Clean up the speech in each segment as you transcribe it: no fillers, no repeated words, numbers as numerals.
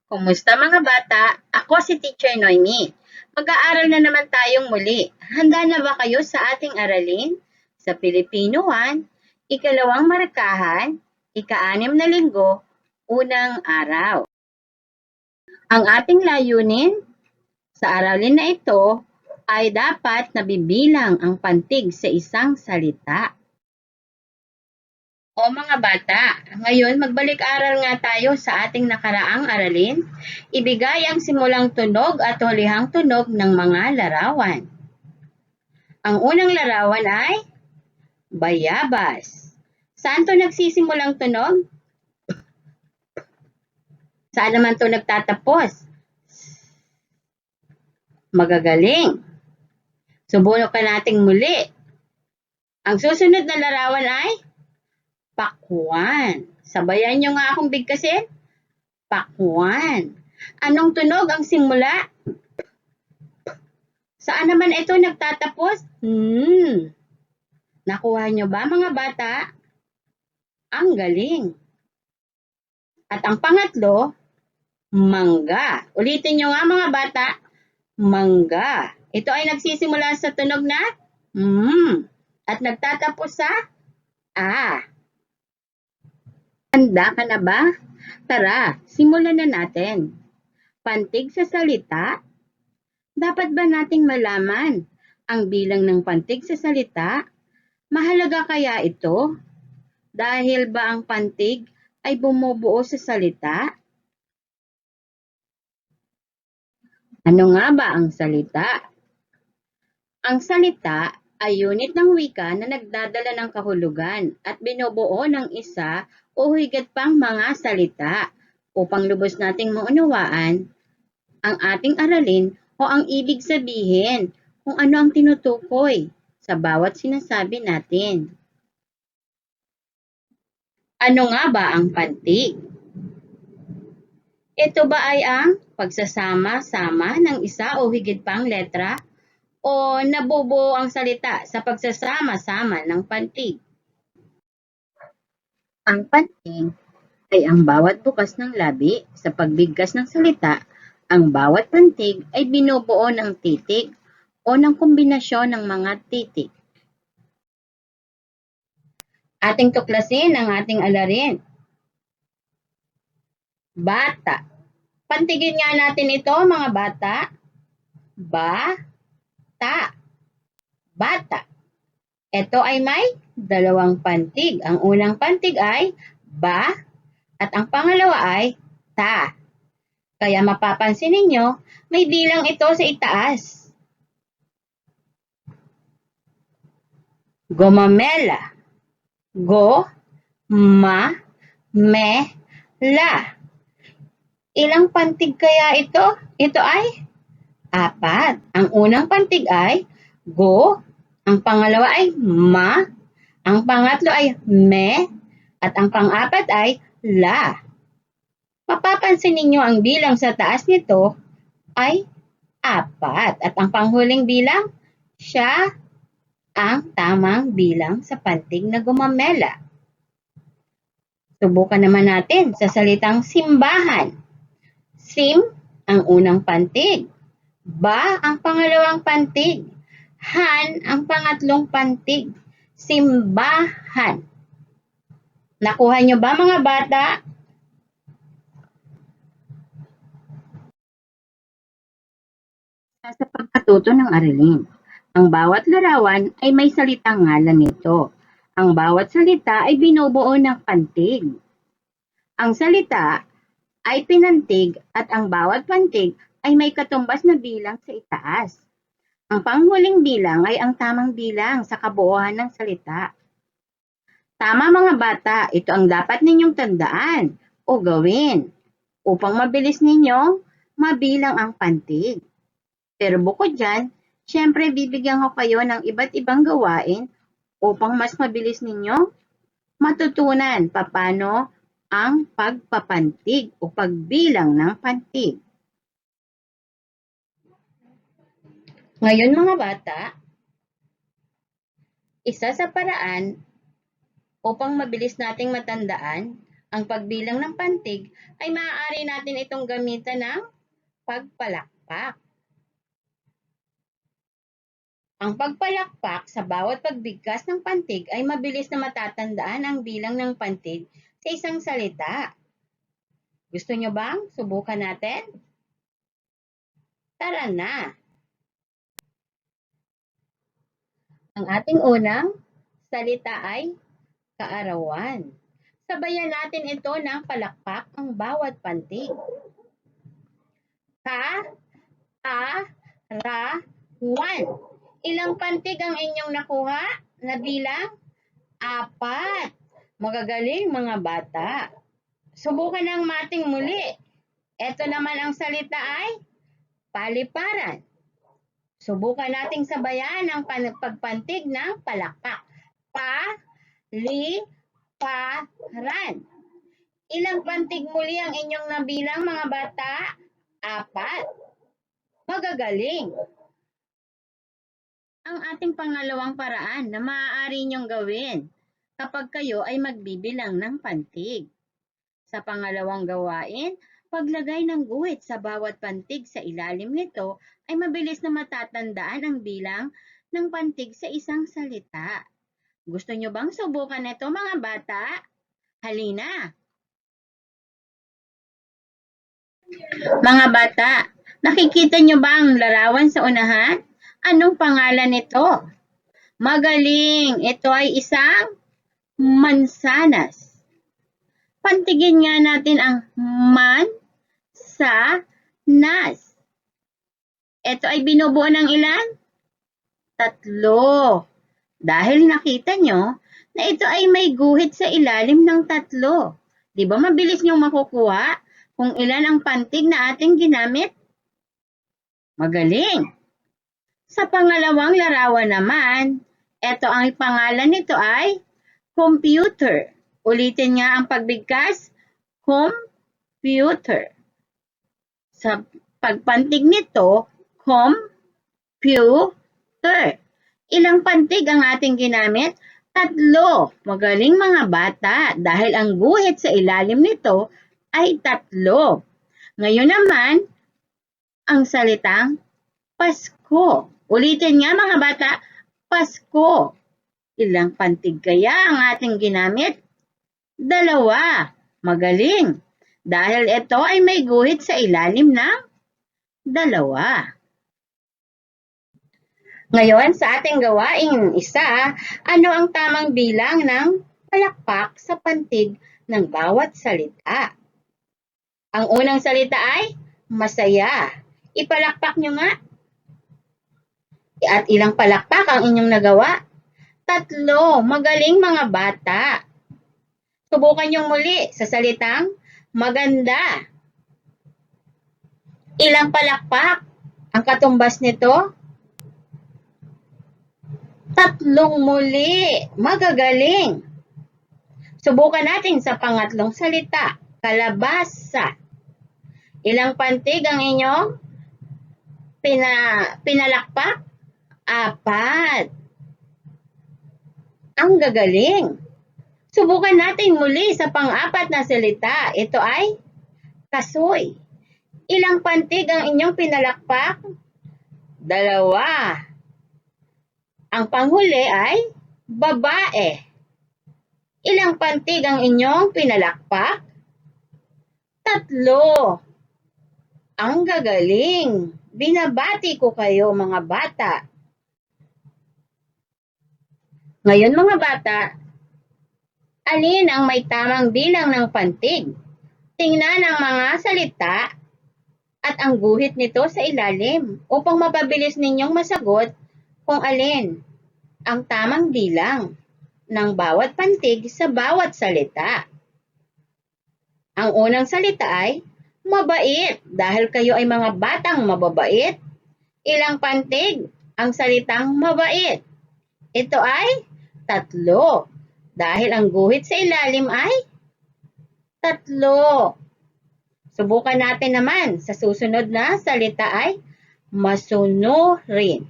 Kumusta mga bata? Ako si Teacher Noemi. Mag-aaral na naman tayong muli. Handa na ba kayo sa ating aralin? Sa Pilipino 1, ikalawang markahan, ika-6 na linggo, unang araw. Ang ating layunin sa aralin na ito ay dapat nabibilang ang pantig sa isang salita. O mga bata, ngayon magbalik-aral nga tayo sa ating nakaraang aralin. Ibigay ang simulang tunog at hulihang tunog ng mga larawan. Ang unang larawan ay bayabas. Saan to nagsisimulang tunog? Saan naman to nagtatapos? Magagaling. Subukan nating muli. Ang susunod na larawan ay pakwan. Sabayan nyo nga akong bigkasin. Pakwan. Anong tunog ang simula? Saan naman ito nagtatapos? Nakuha nyo ba mga bata? Ang galing. At ang pangatlo, mangga. Ulitin nyo nga mga bata. Mangga. Ito ay nagsisimula sa tunog na at nagtatapos sa a. Handa ka na ba? Tara, simulan na natin. Pantig sa salita. Dapat ba nating malaman ang bilang ng pantig sa salita? Mahalaga kaya ito? Dahil ba ang pantig ay bumubuo sa salita? Ano nga ba ang salita? Ang salita ay unit ng wika na nagdadala ng kahulugan at binubuo ng isa o higit pang mga salita upang lubos nating maunawaan ang ating aralin o ang ibig sabihin kung ano ang tinutukoy sa bawat sinasabi natin. Ano nga ba ang pantig? Ito ba ay ang pagsasama-sama ng isa o higit pang letra o nabubuo ang salita sa pagsasama-sama ng pantig? Ang pantig ay ang bawat bukas ng labi sa pagbigkas ng salita. Ang bawat pantig ay binubuo ng titik o ng kombinasyon ng mga titik. Ating tuklasin ang ating alarin. Bata. Pantigin nga natin ito mga bata. Ba-ta. Bata. Ito ay may dalawang pantig. Ang unang pantig ay ba at ang pangalawa ay ta. Kaya mapapansin ninyo, may bilang ito sa itaas. Gomamela. Go, ma, me, la. Ilang pantig kaya ito? Ito ay 4. Ang unang pantig ay go, ang pangalawa ay ma, ang pangatlo ay me, at ang pang-apat ay la. Mapapansin ninyo ang bilang sa taas nito ay 4 at ang panghuling bilang, siya ang tamang bilang sa pantig na gumamela. Subukan naman natin sa salitang simbahan. Sim ang unang pantig. Ba ang pangalawang pantig. Han ang pangatlong pantig. Simbahan. Nakuha nyo ba mga bata? Sa pagkatuto ng aralin, ang bawat larawan ay may salitang ngalan nito. Ang bawat salita ay binubuo ng pantig. Ang salita ay pinantig at ang bawat pantig ay may katumbas na bilang sa itaas. Ang panghuling bilang ay ang tamang bilang sa kabuuan ng salita. Tama mga bata, ito ang dapat ninyong tandaan o gawin upang mabilis ninyong mabilang ang pantig. Pero bukod dyan, syempre bibigyan ko kayo ng iba't ibang gawain upang mas mabilis ninyong matutunan paano ang pagpapantig o pagbilang ng pantig. Ngayon mga bata, isa sa paraan upang mabilis nating matandaan Ang pagbilang ng pantig ay maaari natin itong gamitan ng pagpalakpak. Ang pagpalakpak sa bawat pagbigkas ng pantig ay mabilis na matatandaan ang bilang ng pantig sa isang salita. Gusto nyo bang subukan natin? Tara na! Ang ating unang salita ay kaarawan. Sabayan natin ito ng palakpak ang bawat pantig. Ka-a-ra-wan. Ilang pantig ang inyong nakuha na bilang? 4. Magagaling mga bata. Subukan ng mating muli. Ito naman ang salita ay paliparan. Subukan nating sabayan ang pagpantig ng palakpak. Pa-li-pa-ran. Ilang pantig muli ang inyong nabilang mga bata? 4. Magagaling. Ang ating pangalawang paraan na maaari niyong gawin kapag kayo ay magbibilang ng pantig. Sa pangalawang gawain, paglagay ng guhit sa bawat pantig sa ilalim nito ay mabilis na matatandaan ang bilang ng pantig sa isang salita. Gusto nyo bang subukan ito mga bata? Halina! Mga bata, nakikita nyo ba ang larawan sa unahan? Anong pangalan nito? Magaling! Ito ay isang mansanas. Pantigin nga natin ang man sa nas. Ito ay binubuo ng ilan? 3. Dahil nakita nyo na ito ay may guhit sa ilalim ng 3. Di ba mabilis nyo makukuha kung ilan ang pantig na ating ginamit? Magaling! Sa pangalawang larawan naman, ito ang pangalan nito ay computer. Ulitin nga ang pagbigkas, computer. Sa pagpantig nito, computer. Ilang pantig ang ating ginamit? 3. Magaling mga bata dahil ang guhit sa ilalim nito ay 3. Ngayon naman, ang salitang Pasko. Ulitin nga mga bata, Pasko. Ilang pantig kaya ang ating ginamit? 2. Magaling. Dahil ito ay may guhit sa ilalim ng 2. Ngayon, sa ating gawaing isa, ano ang tamang bilang ng palakpak sa pantig ng bawat salita? Ang unang salita ay masaya. Ipalakpak nyo nga. At ilang palakpak ang inyong nagawa? 3. Magaling mga bata. Subukan nyo muli sa salitang maganda. Ilang palakpak ang katumbas nito? 3 muli. Magagaling. Subukan natin sa pangatlong salita, kalabasa. Ilang pantig ang inyong pinalakpak? 4. Ang gagaling. Subukan natin muli sa pang-apat na salita. Ito ay kasoy. Ilang pantig ang inyong pinalakpak? 2. Ang panghuli ay babae. Ilang pantig ang inyong pinalakpak? 3. Ang gagaling. Binabati ko kayo mga bata. Ngayon mga bata, alin ang may tamang bilang ng pantig? Tingnan ang mga salita at ang guhit nito sa ilalim upang mapabilis ninyong masagot kung alin ang tamang bilang ng bawat pantig sa bawat salita. Ang unang salita ay mabait. Dahil kayo ay mga batang mababait, ilang pantig ang salitang mabait? Ito ay 3. Dahil ang guhit sa ilalim ay 3. Subukan natin naman sa susunod na salita ay masunurin.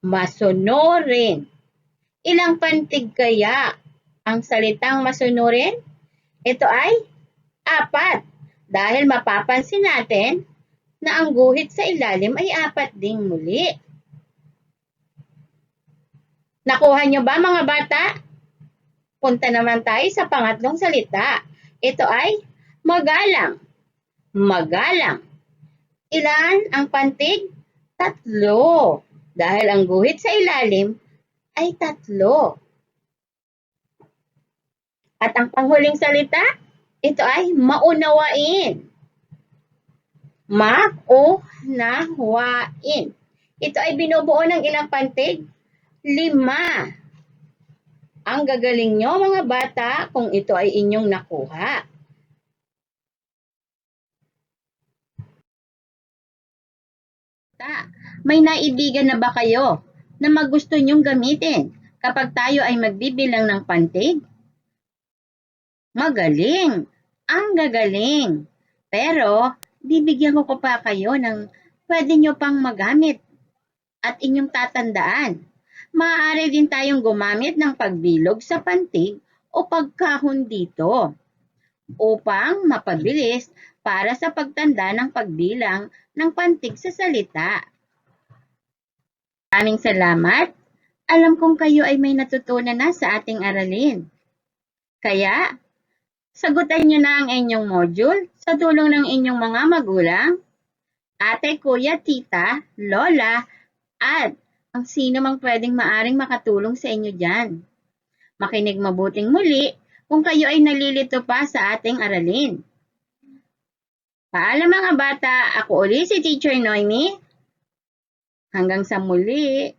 Masunurin. Ilang pantig kaya ang salitang masunurin? Ito ay Apat, dahil mapapansin natin na ang guhit sa ilalim ay apat ding muli. Nakuha niyo ba mga bata? Punta naman tayo sa pangatlong salita. Ito ay magalang. Magalang. Ilan ang pantig? Tatlo. Dahil ang guhit sa ilalim ay tatlo. At ang panghuling salita, ito ay maunawain. Maunawain. Ito ay binubuo ng ilang pantig? 5. Ang gagaling nyo mga bata kung ito ay inyong nakuha. May naibigan na ba kayo na magusto nyong gamitin kapag tayo ay magbibilang ng pantig? Magaling! Ang gagaling! Pero, bibigyan ko pa kayo ng pwede nyo pang magamit at inyong tatandaan. Maaari din tayong gumamit ng pagbilog sa pantig o pagkahon dito upang mapabilis para sa pagtanda ng pagbilang ng pantig sa salita. Maraming salamat. Alam kong kayo ay may natutunan na sa ating aralin. Kaya, sagutan niyo na ang inyong module sa tulong ng inyong mga magulang, ate, kuya, tita, lola, at ang sino mang pwedeng maaring makatulong sa inyo dyan. Makinig mabuting muli kung kayo ay nalilito pa sa ating aralin. Paalam mga bata, ako uli si Teacher Noemi. Hanggang sa muli.